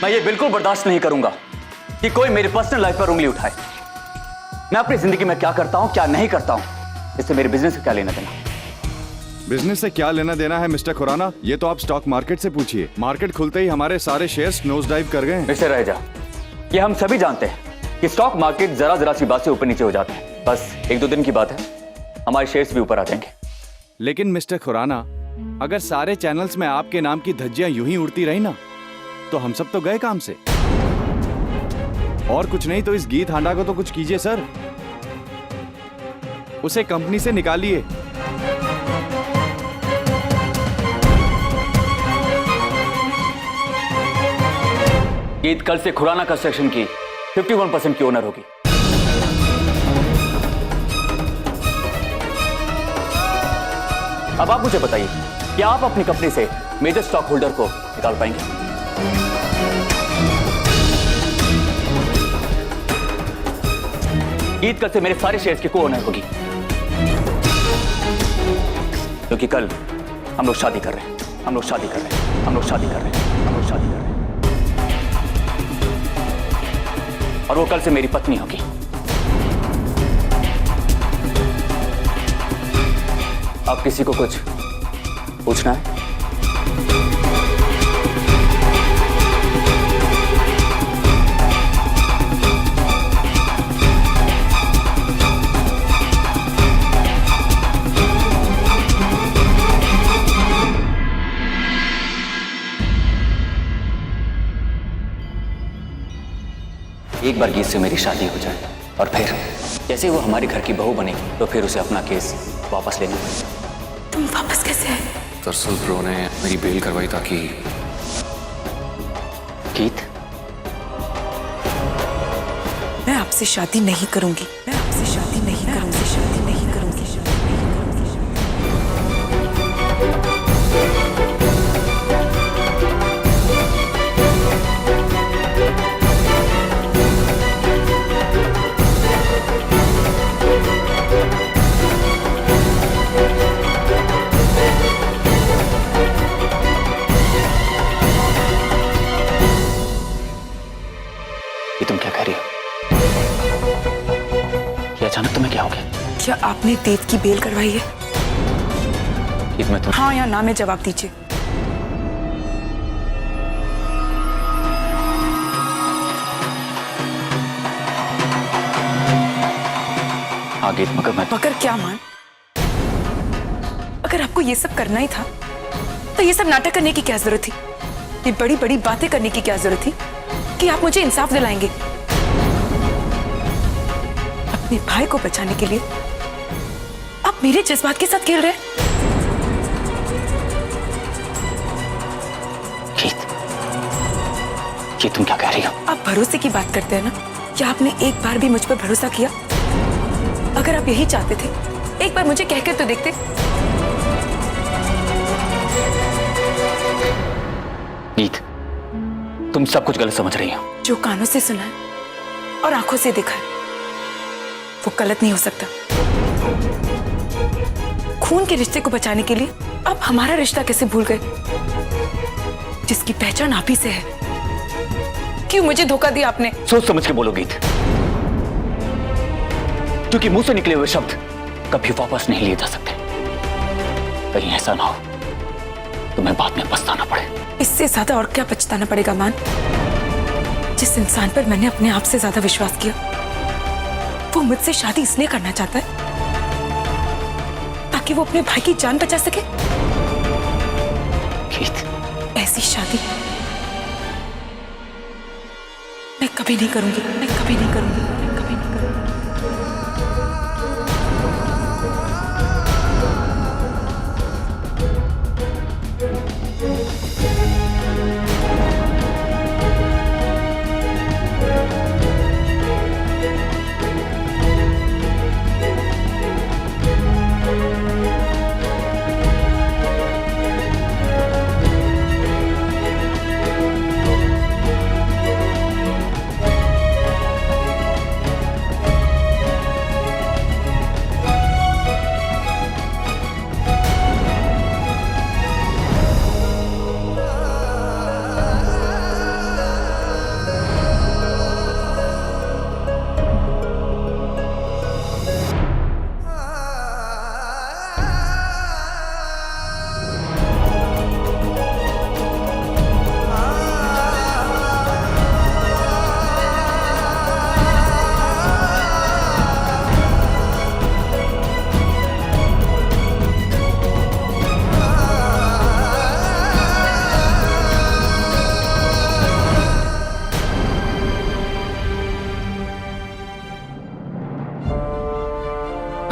मैं ये बिल्कुल बर्दाश्त नहीं करूंगा कि कोई मेरी पर्सनल लाइफ पर उंगली उठाए। मैं अपनी जिंदगी में क्या करता हूं, क्या नहीं करता हूं, इससे मेरे बिजनेस से क्या लेना देना। बिजनेस से क्या लेना देना है मिस्टर खुराना, ये तो आप स्टॉक मार्केट से पूछिए। मार्केट खुलते ही हमारे सारे शेयर्स नोज डाइव कर गए। मिस्टर रहेजा, ये हम सभी जानते हैं कि स्टॉक मार्केट जरा सी बात से ऊपर नीचे हो जाता है। बस 1-2 दिन की बात है, हमारे शेयर्स भी ऊपर आ जाएंगे। लेकिन मिस्टर खुराना, अगर सारे चैनल्स में आपके नाम की धज्जियां यूं ही उड़ती रही ना, तो हम सब तो गए काम से। और कुछ नहीं तो इस गीत हांडा को तो कुछ कीजिए सर, उसे कंपनी से निकालिए। गीत कल से खुराना कंस्ट्रक्शन की 51% की ओनर होगी। अब आप मुझे बताइए, क्या आप अपनी कंपनी से मेजर स्टॉक होल्डर को निकाल पाएंगे? गीत कल से मेरे सारे शेयर्स की को ओनर होगी, क्योंकि कल हम लोग शादी कर रहे हैं, हम लोग शादी कर रहे हैं, हम लोग शादी कर रहे हैं, हम लोग शादी कर रहे हैं, और वो कल से मेरी पत्नी होगी। अब किसी को कुछ पूछना है? एक बार गीत से मेरी शादी हो जाए और फिर जैसे वो हमारे घर की बहू बनेगी तो फिर उसे अपना केस वापस लेना पड़ेगा। तुम वापस कैसे आए? दरअसल ब्रो ने मेरी बेल करवाई ताकि गीत, मैं आपसे शादी नहीं करूंगी, मैं आपसे शादी नहीं करूंगी, शादी नहीं करूंगी, शादी नहीं करूंगी। ये तुम क्या कह रही हो? ये अचानक तुम्हें क्या हो गया? क्या आपने देव की बेल करवाई है? गीत, मैं तुम हाँ या ना में जवाब दीजिए। हाँ गीत, मगर क्या मान? अगर आपको ये सब करना ही था तो ये सब नाटक करने की क्या जरूरत थी? ये बड़ी बड़ी बातें करने की क्या जरूरत थी कि आप मुझे इंसाफ दिलाएंगे? अपने भाई को बचाने के लिए आप मेरे जज्बात के साथ खेल रहे हैं। गीत, ये तुम क्या कह रही हो? आप भरोसे की बात करते हैं ना? क्या आपने एक बार भी मुझ पर भरोसा किया? अगर आप यही चाहते थे, एक बार मुझे कहकर तो देखते। गीत, तुम सब कुछ गलत समझ रही हो। जो कानों से सुना है और आंखों से देखा है वो गलत नहीं हो सकता। खून के रिश्ते को बचाने के लिए आप हमारा रिश्ता कैसे भूल गए, जिसकी पहचान आप ही से है? क्यों मुझे धोखा दिया आपने? सोच समझ के बोलो गीत, क्योंकि मुंह से निकले हुए शब्द कभी वापस नहीं लिए जा सकते। कहीं ऐसा ना हो तुम्हें बाद में पछताना पड़े। इससे ज्यादा और क्या पछताना पड़ेगा मान? जिस इंसान पर मैंने अपने आप से ज्यादा विश्वास किया, वो मुझसे शादी इसलिए करना चाहता है ताकि वो अपने भाई की जान बचा सके। गीत, ऐसी शादी मैं कभी नहीं करूंगी, मैं कभी नहीं करूंगी, मैं कभी नहीं करूंगी।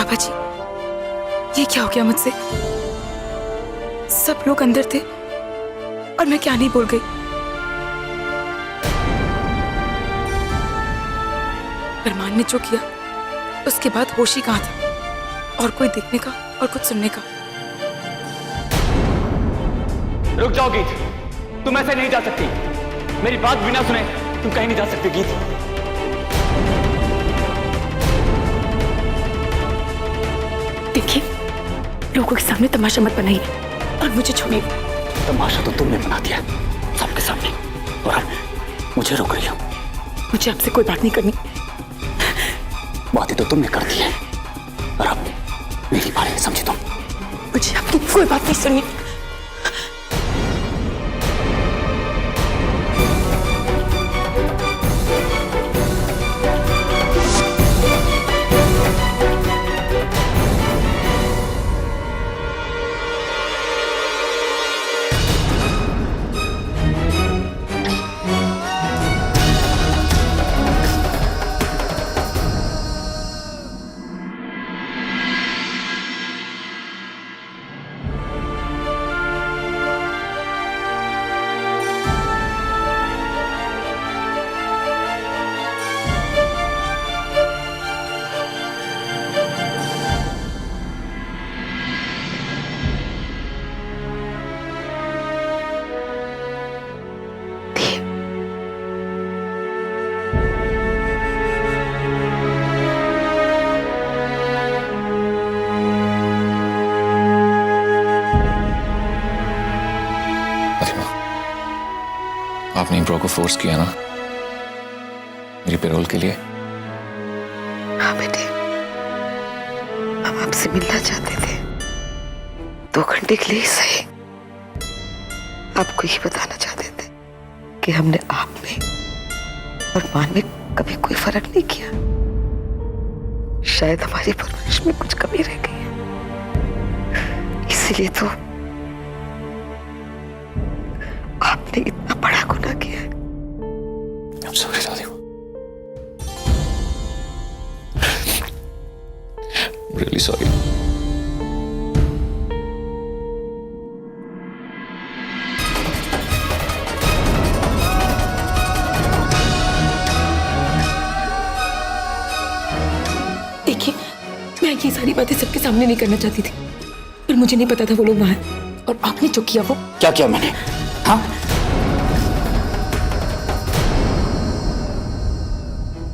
पापा जी, ये क्या हो गया मुझसे? सब लोग अंदर थे और मैं क्या नहीं बोल गई। अरमान ने जो किया उसके बाद होश ही कहाँ था, और कोई देखने का और कुछ सुनने का। रुक जाओ गीत, तुम ऐसे नहीं जा सकती। मेरी बात बिना सुने तुम कहीं नहीं जा सकती गीत। देखिए, लोगों के सामने तमाशा मत बनाइए और मुझे छोड़िए। तमाशा तो तुमने बना दिया सबके सामने, और अब मुझे रोक रही हो। मुझे आपसे कोई बात नहीं करनी। बातें तो तुमने कर दी है, और अब मेरी बात नहीं समझी तुम। मुझे आपकी कोई बात नहीं सुननी। आपने ब्रो को फोर्स किया ना मेरी पेरोल के लिए। हाँ बेटे, हम आपसे मिलना चाहते थे, 2 घंटे के लिए ही सही। आपको ये बताना चाहते थे कि हमने आप में और मान में कभी कोई फर्क नहीं किया। शायद हमारी परवरिश में कुछ कमी रह गई है, इसीलिए तो आपने इतना बड़ा गुनाह किया है। I'm sorry, दादी। Really sorry. देखिए, मैं ये सारी बातें सबके सामने नहीं करना चाहती थी, पर मुझे नहीं पता था वो लोग वहां हैं, और आपने जो किया वो। क्या किया मैंने? हाँ,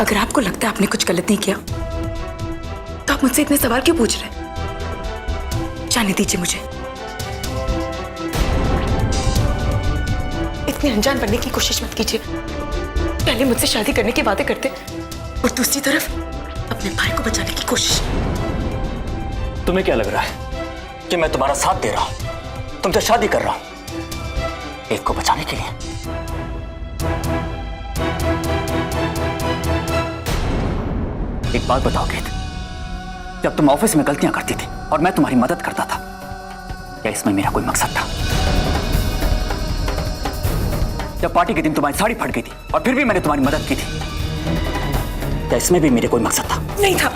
अगर आपको लगता है आपने कुछ गलत नहीं किया तो आप मुझसे इतने सवाल क्यों पूछ रहे हैं? जाने दीजिए मुझे। इतने अनजान बनने की कोशिश मत कीजिए। पहले मुझसे शादी करने के वादे करते और दूसरी तरफ अपने भाई को बचाने की कोशिश। तुम्हें क्या लग रहा है कि मैं तुम्हारा साथ दे रहा हूं, तुमसे शादी कर रहा हूं एक को बचाने के लिए? एक बात बताओ गीत, जब तुम ऑफिस में गलतियां करती थी और मैं तुम्हारी मदद करता था, क्या इसमें मेरा कोई मकसद था? जब पार्टी के दिन तुम्हारी साड़ी फट गई थी और फिर भी मैंने तुम्हारी मदद की थी, क्या इसमें भी मेरे कोई मकसद था? नहीं था।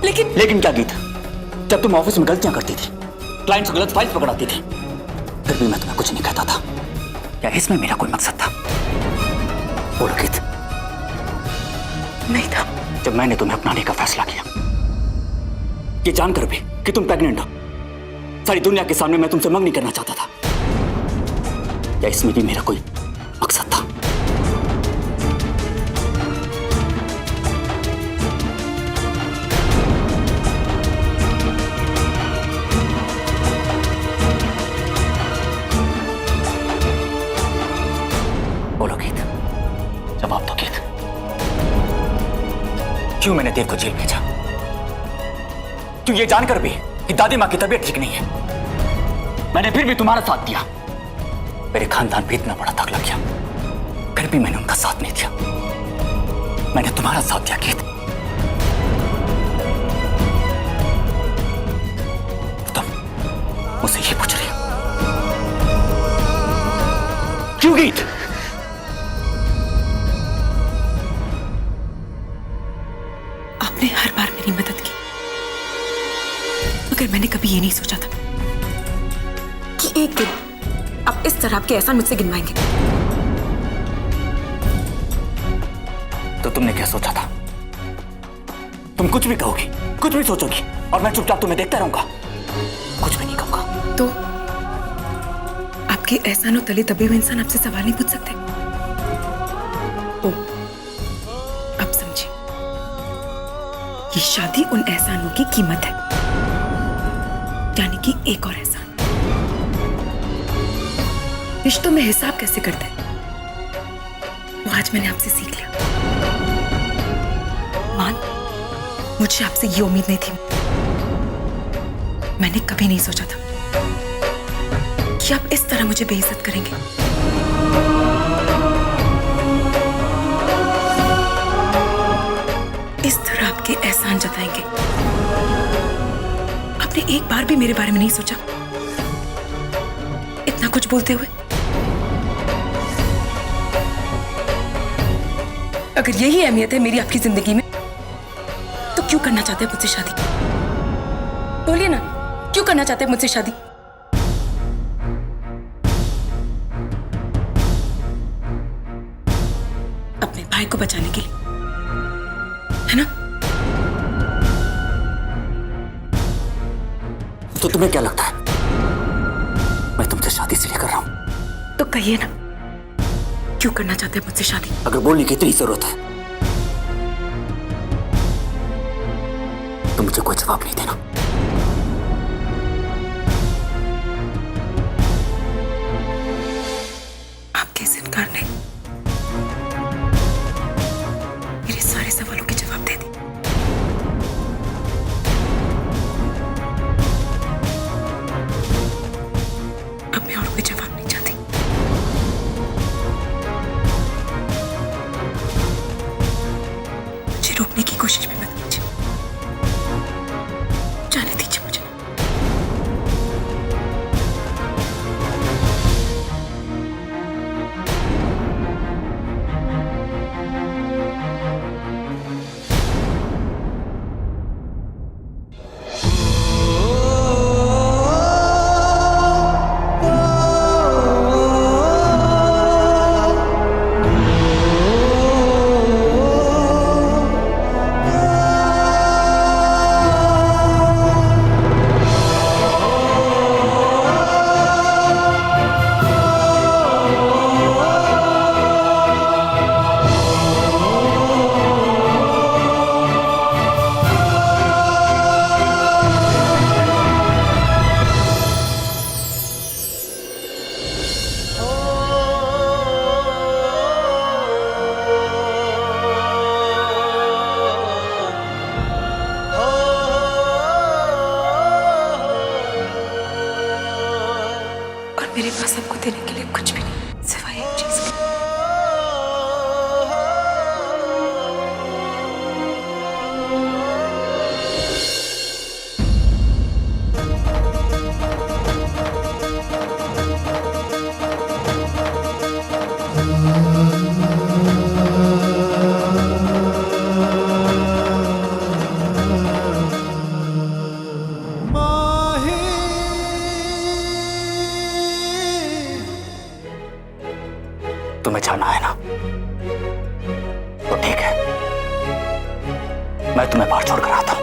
लेकिन क्या गीत, जब तुम ऑफिस में गलतियां करती थी, क्लाइंट्स को गलत फाइल्स पकड़ाती थी, फिर भी मैं तुम्हें कुछ नहीं कहता था, क्या इसमें मेरा कोई मकसद था? बोलो गीत। नहीं था। जब मैंने तुम्हें अपनाने का फैसला किया, ये जानकर भी कि तुम प्रेग्नेंट हो, सारी दुनिया के सामने मैं तुमसे मंगनी करना चाहता था, क्या इसमें भी मेरा कोई मकसद था? बोलो गीत, जवाब दो गीत। क्यों मैंने देव को जेल भेजा? क्यों ये जानकर भी कि दादी माँ की तबीयत ठीक नहीं है मैंने फिर भी तुम्हारा साथ दिया? मेरे खानदान पे इतना बड़ा दाग लग गया, फिर भी मैंने उनका साथ नहीं दिया। मैंने तुम्हारा साथ दिया गीत। तुम मुझसे ये पूछ रही हो क्यों गीत? आपने हर बार मेरी मदद की, मगर मैंने कभी ये नहीं सोचा था कि एक दिन आप इस तरह आपके एहसान मुझसे गिनवाएंगे। तो तुमने क्या सोचा था? तुम कुछ भी कहोगी, कुछ भी सोचोगी और मैं चुपचाप तुम्हें देखता रहूंगा, कुछ भी नहीं कहूंगा। तो आपके एहसानों तले दबे हुए इंसान आपसे सवाल नहीं पूछ सकते? ओ, अब समझिए, ये शादी उन एहसानों की कीमत है, यानी कि एक और एहसान। रिश्तों में हिसाब कैसे करते हैं वो आज मैंने आपसे सीख लिया। मान, मुझे आपसे ये उम्मीद नहीं थी। मैंने कभी नहीं सोचा था कि आप इस तरह मुझे बेइज्जत करेंगे। इस तरह आपके एहसान जताएंगे। आपने एक बार भी मेरे बारे में नहीं सोचा, इतना कुछ बोलते हुए। अगर यही अहमियत है मेरी आपकी जिंदगी में, तो क्यों करना चाहते हैं मुझसे शादी? बोलिए ना, क्यों करना चाहते हैं मुझसे शादी? अपने भाई को बचाने के लिए, है ना? तो तुम्हें क्या लगता है मैं तुमसे शादी इसलिए कर रहा हूं? तो कहिए ना, क्यों करना चाहते हैं मुझसे शादी? अगर बोलने की इतनी जरूरत है तो मुझे कोई जवाब नहीं देना। आपके इस इनकार ने मेरे सारे सवालों के जवाब दे दिए। अब मैं और कोई जवाब नहीं चाहती। मुझे रोकने की कोशिश भी मत कीजिए, जाने दीजिए मुझे। मेरे पास आपको देने के लिए कुछ भी नहीं सिवाय एक चीज के। तुम्हें जाना है ना, तो ठीक है, मैं तुम्हें बाहर छोड़कर आता हूं।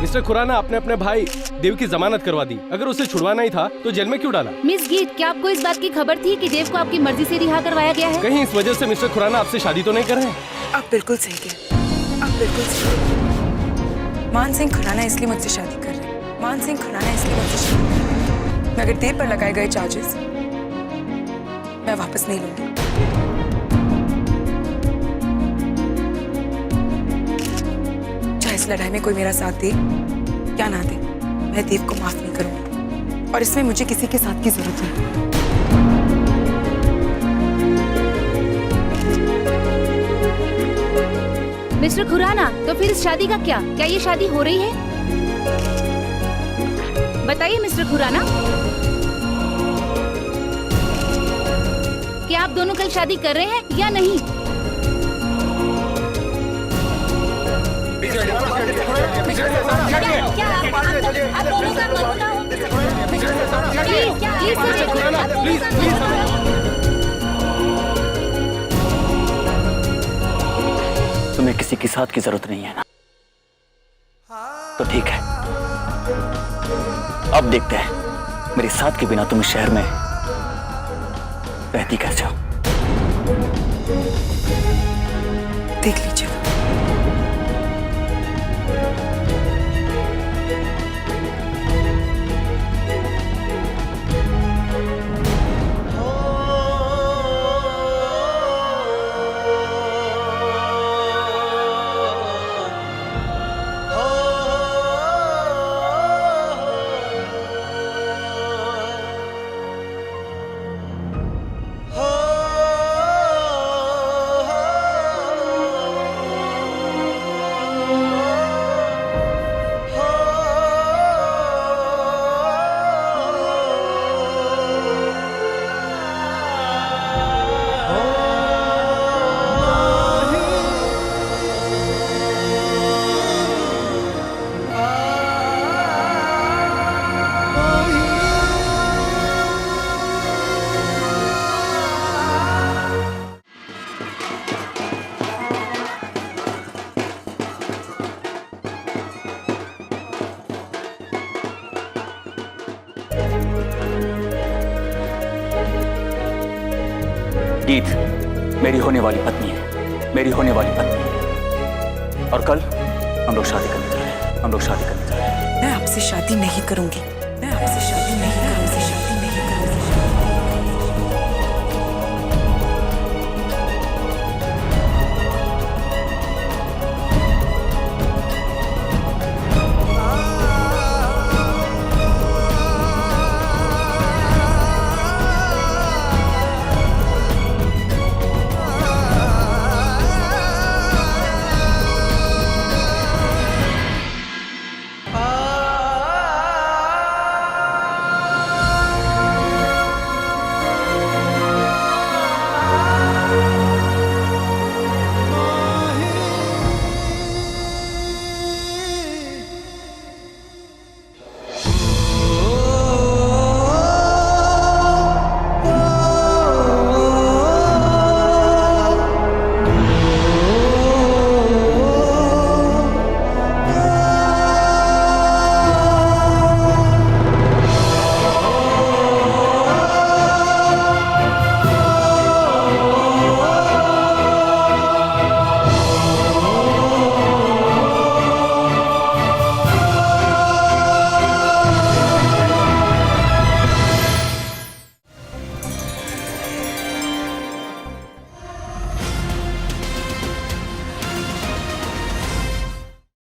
मिस्टर खुराना, आपने अपने भाई देव की जमानत करवा दी। अगर उसे छुड़वाना ही था तो जेल में क्यों डाला? मिस गीत, क्या आपको इस बात की खबर थी कि देव को आपकी मर्जी से रिहा करवाया गया है? कहीं इस वजह से मिस्टर खुराना आपसे शादी तो नहीं कर रहे हैं? आप बिल्कुल सही कह, आप बिल्कुल सही। मान सिंह खुराना इसलिए मुझसे शादी कर रहे हैं। मान सिंह खुराना इसलिए मुझसे शादी कर रहे हैं। मैं अगर देव पर लगाए गए चार्जेस मैं वापस नहीं लूंगी। चाहे इस लड़ाई में कोई मेरा साथ दे या ना दे, मैं देव को माफ नहीं करूंगी और इसमें मुझे किसी के साथ की जरूरत नहीं। मिस्टर खुराना, तो फिर इस शादी का क्या? क्या ये शादी हो रही है? बताइए मिस्टर खुराना, क्या आप दोनों कल शादी कर रहे हैं या नहीं? क्या आप दोनों का मसला हो? तुम्हें किसी की साथ की जरूरत नहीं है ना? तो ठीक है, अब देखते हैं मेरे साथ के बिना तुम इस शहर में रहती कैसे हो। देख लीजिए। गीत मेरी होने वाली पत्नी है, मेरी होने वाली पत्नी है। और कल हम लोग शादी करने जा रहे हैं, हम लोग शादी करने जा रहे हैं। मैं आपसे शादी नहीं करूंगी। मैं आपसे शादी नहीं करूंगी।